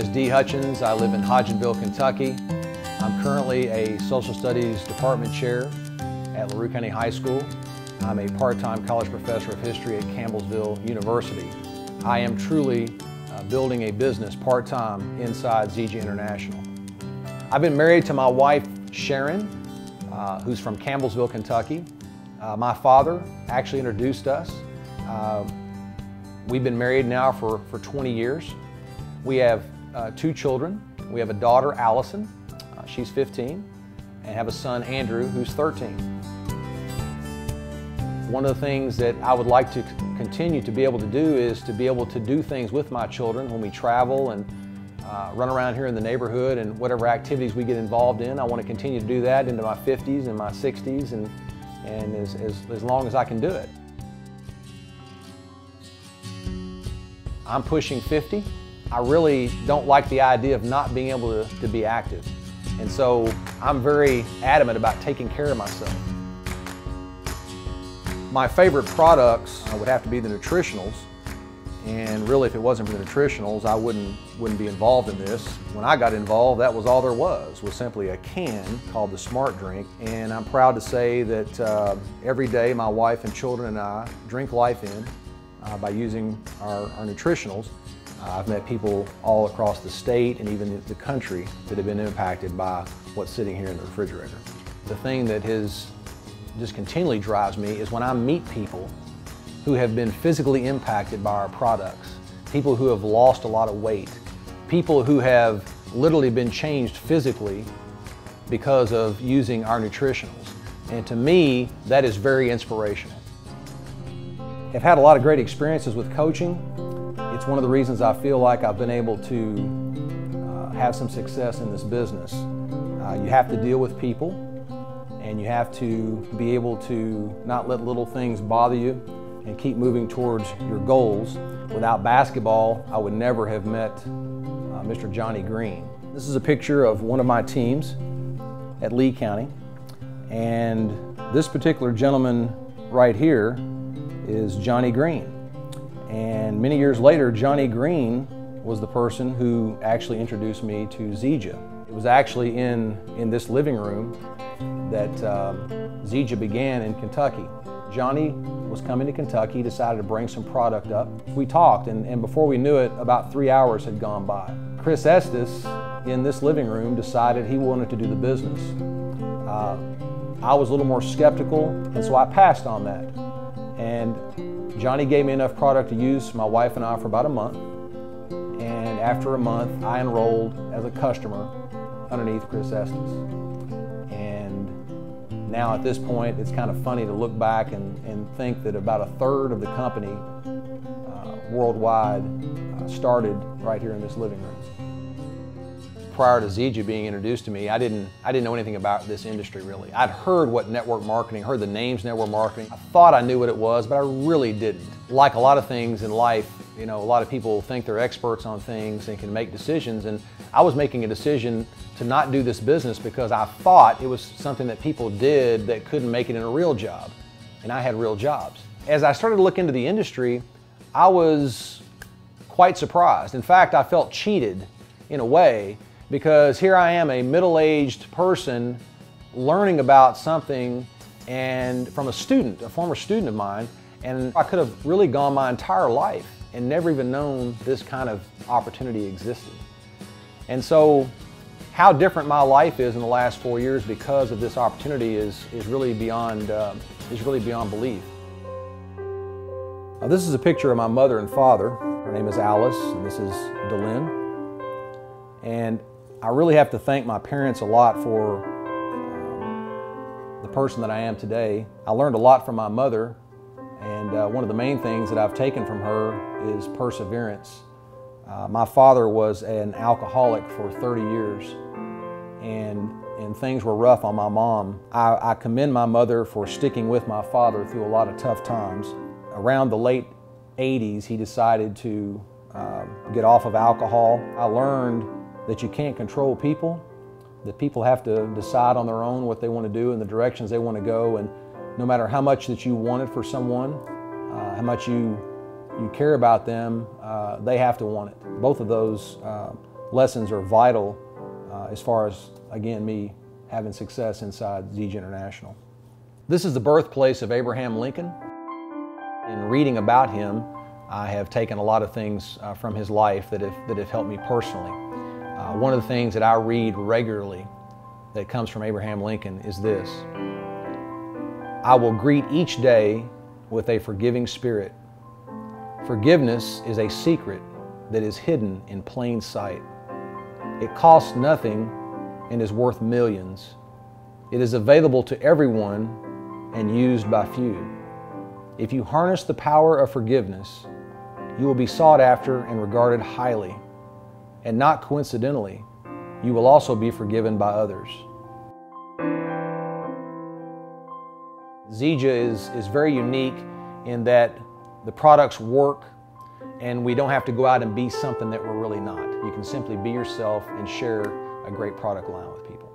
is Dee Hutchins. I live in Hodgenville, Kentucky. I'm currently a social studies department chair at LaRue County High School. I'm a part-time college professor of history at Campbellsville University. I am truly building a business part-time inside Zija International. I've been married to my wife, Sharon, who's from Campbellsville, Kentucky. My father actually introduced us. We've been married now for 20 years. We have 2 children. We have a daughter, Allison, she's 15, and have a son, Andrew, who's 13. One of the things that I would like to continue to be able to do is to be able to do things with my children when we travel and run around here in the neighborhood and whatever activities we get involved in. I want to continue to do that into my 50s and my 60s and as long as I can do it. I'm pushing 50. I really don't like the idea of not being able to be active. And so I'm very adamant about taking care of myself. My favorite products would have to be the nutritionals. And really, if it wasn't for the nutritionals, I wouldn't be involved in this. When I got involved, that was all there was simply a can called the Smart Drink. And I'm proud to say that every day my wife and children and I drink life in by using our nutritionals. I've met people all across the state and even the country that have been impacted by what's sitting here in the refrigerator. The thing that just continually drives me is when I meet people who have been physically impacted by our products, people who have lost a lot of weight, people who have literally been changed physically because of using our nutritionals. And to me, that is very inspirational. I've had a lot of great experiences with coaching. It's one of the reasons I feel like I've been able to have some success in this business. You have to deal with people, and you have to be able to not let little things bother you and keep moving towards your goals. Without basketball, I would never have met Mr. Johnny Green. This is a picture of one of my teams at Lee County, and this particular gentleman right here is Johnny Green. And many years later, Johnny Green was the person who actually introduced me to Zija. It was actually in this living room that Zija began in Kentucky. Johnny was coming to Kentucky, decided to bring some product up. We talked, and before we knew it, about 3 hours had gone by. Chris Estes, in this living room, decided he wanted to do the business. I was a little more skeptical, and so I passed on that. And Johnny gave me enough product to use my wife and I for about a month. And after a month, I enrolled as a customer underneath Chris Estes. And now at this point, it's kind of funny to look back and think that about 1/3 of the company worldwide started right here in this living room. Prior to Zija being introduced to me, I didn't know anything about this industry really. I'd heard what network marketing, heard the names network marketing. I thought I knew what it was, but I really didn't. Like a lot of things in life, you know, a lot of people think they're experts on things and can make decisions, and I was making a decision to not do this business because I thought it was something that people did that couldn't make it in a real job, and I had real jobs. As I started to look into the industry, I was quite surprised. In fact, I felt cheated in a way, because here I am, a middle-aged person, learning about something and from a student, a former student of mine, and I could have really gone my entire life and never even known this kind of opportunity existed. And so how different my life is in the last 4 years because of this opportunity is really beyond belief. Now, this is a picture of my mother and father. Her name is Alice, and this is Delynn. And I really have to thank my parents a lot for the person that I am today. I learned a lot from my mother, and one of the main things that I've taken from her is perseverance. My father was an alcoholic for 30 years, and things were rough on my mom. I commend my mother for sticking with my father through a lot of tough times. Around the late 80s, he decided to get off of alcohol. I learned that you can't control people, that people have to decide on their own what they want to do and the directions they want to go, and no matter how much that you want it for someone, how much you care about them, they have to want it. Both of those lessons are vital as far as, again, me having success inside Zija International. This is the birthplace of Abraham Lincoln. In reading about him, I have taken a lot of things from his life that have helped me personally. One of the things that I read regularly that comes from Abraham Lincoln is this: I will greet each day with a forgiving spirit. Forgiveness is a secret that is hidden in plain sight. It costs nothing and is worth millions. It is available to everyone and used by few. If you harness the power of forgiveness, you will be sought after and regarded highly. And not coincidentally, you will also be forgiven by others. Zija is very unique in that the products work and we don't have to go out and be something that we're really not. You can simply be yourself and share a great product line with people.